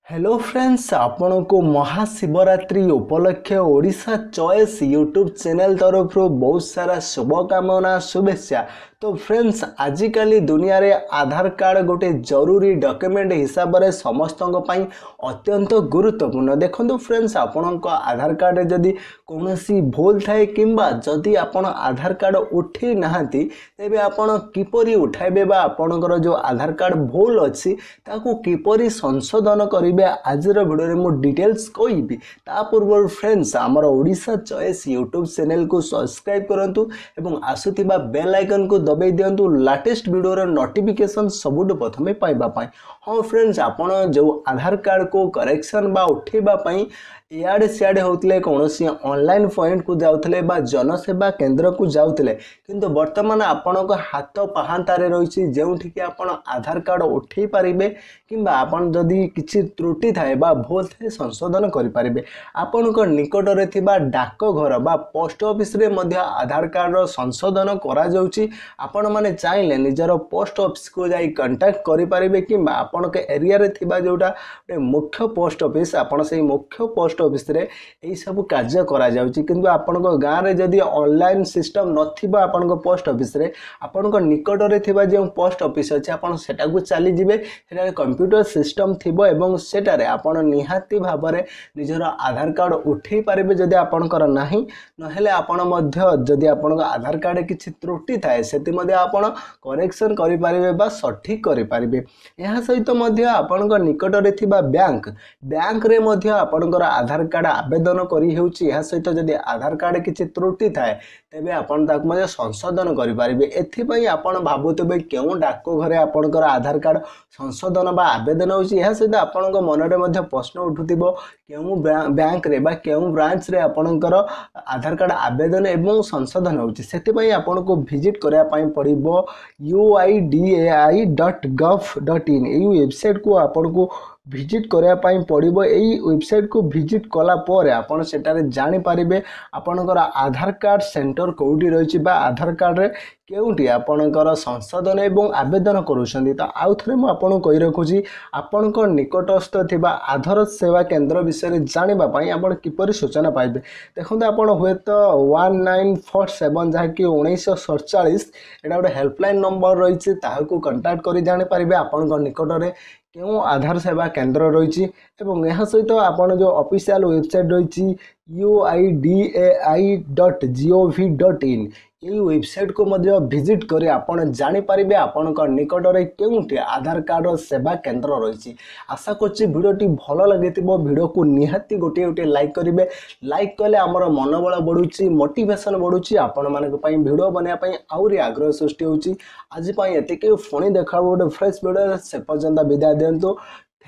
Hello friends, आपण को महाशिवरात्रि उपलक्षे ओडिशा चॉइस यूट्यूब चैनल तरफ बहुत सारा शुभकामना शुभेच्छा। तो फ्रेंड्स, आजिकली दुनिया रे आधार कार्ड गोटे जरूरी डॉक्यूमेंट हिसाब से समस्त अत्यंत गुरुत्वपूर्ण। देखो फ्रेंड्स, आपण आधार कार्ड जदि कौन भूल थाए किंबा जदि आपण आधार कार्ड उठे नहांती तेबे आपण किपरि उठाइबे बा आपणकर जो आधार कार्ड भूल अच्छी ताकू किपरि संशोधन करिबे आजर वीडियो रे मु डिटेल्स कहबी। ता पूर्व फ्रेंड्स, आमर ओडिशा चॉइस यूट्यूब चैनल को सब्सक्राइब करंतु एवं आसुथिबा बेल आइकन को दबाई दियंतु लेटेस्ट वीडियो रे नोटिफिकेशन सबुठु प्रथमे पाइबा पाई। हाँ फ्रेंड्स, आपण जो आधार कार्ड को करेक्शन बा उठेबा पाई इयाडे सियाडे होतले कौनसी ऑनलाइन पॉइंट को जाउतले बा जनसेवा केंद्र को जाउतले, किंतु वर्तमान आपणक हाथ पाहांतारे रहिछि जेउठी कि आपण आधार कार्ड उठेई पारिबे किंबा आपण जदि किछि त्रुटि थाए बा भूल थाए संशोधन करि पारिबे। आपणक निकट रे थिबा डाक घर बा पोस्ट ऑफिस रे मध्य आधार कार्ड रो संशोधन करा जाउछि। आपण माने चाहिले निजर पोस्ट ऑफिस को जाई कांटेक्ट करि पारिबे किंबा आपणक एरिया रे थिबा जोटा मुख्य पोस्ट ऑफिस आपण सेही मुख्य पोस्ट ऑफिस रे एई सब कार्य करा जाउछि। किंतु आपणक गां रे जदि ऑनलाइन सिस्टम नथिबा आपणक पोस्ट ऑफिस रे आपणक निकट रे थिबा जे पोस्ट ऑफिस अछि आपण सेटा को चली जिवे। सेटा कंप्यूटर सिस्टम थिबो एवं सेटा रे आपण निहाती भाबरे निजर आधार कार्ड उठेई पारिबे जदि आपणकर नाही, नहेले आपण मध्य जदि आपणक आधार कार्ड किछि त्रुटि थाए सेति मध्य आपण करेक्शन करि पारिबे बा सठिक करि पारिबे। एहा सहित मध्य आपणक निकट रे थिबा बैंक रे मध्य आपणकर आधार कार्ड आवेदन करी हेउची। एहा सहित जदि आधार कार्ड किछि त्रुटि थाए तेबे आपण ताक मध्य संशोधन करि पारिबे। एथि पई आपण भाबुतबे केउ डाक घरे आपणकर आधार कार्ड संशोधन बा आवेदन होउची। एहा सहित आपणक मनरे मध्य प्रश्न उठुतिबो केउ बैंक रे बा केउ ब्रांच रे आपणकर आधार कार्ड आवेदन एवं संशोधन होउची। सेति पई आपणको विजिट करिया पई पड़िबो uidai.gov.in। एई वेबसाइट को आपणको विजिट करिया पई पड़िबो। एई वेबसाइट को विजिट कला परे आपण सेटारे जानि पारिबे आपणकर आधार कार्ड सेंटर कोउटी रहिछि बा आधार कार्ड रे केउटी आपणकर संशोधन एवं आवेदन करूछन्ती। त आउ थरे म आपन कहि रखुछि आपणक निकटस्थ थिबा आधार सेवा केंद्र विषय जानिबा पई आपण किपरि सूचना पाइबे। देखंतु आपण होयत 1947 जहा कि 1947 एटा गोटे हेल्पलाइन नंबर रहिछि, ताहाकू कांटेक्ट करि जानि पारिबे आपणक निकट रे केउ आधार सेवा केंद्र रही। एवं यह सहित आपण जो ऑफिशियल वेबसाइट रही uidai.gov.in ये वेबसाइट को मध्य विजिट करी आपण जानि पारिबे आपणक निकट रे केउटी आधार कार्ड सेवा केंद्र रही। आशा करछि वीडियोटी भलो लागिथिबो। वीडियो को निहाती गोटे गोटे लाइक करिवे। लाइक कले हमर मनोबल बढ़ुछि, मोटिवेशन बढ़ुछि, आपण मानक पई वीडियो बनिया पई आउरी आग्रह सृष्टि होछि। आज पई एतिके फोनी देखाबो गोटे फ्रेश वीडियो। से पर्यंत विदाय देंतु।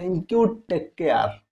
Thank you, take care.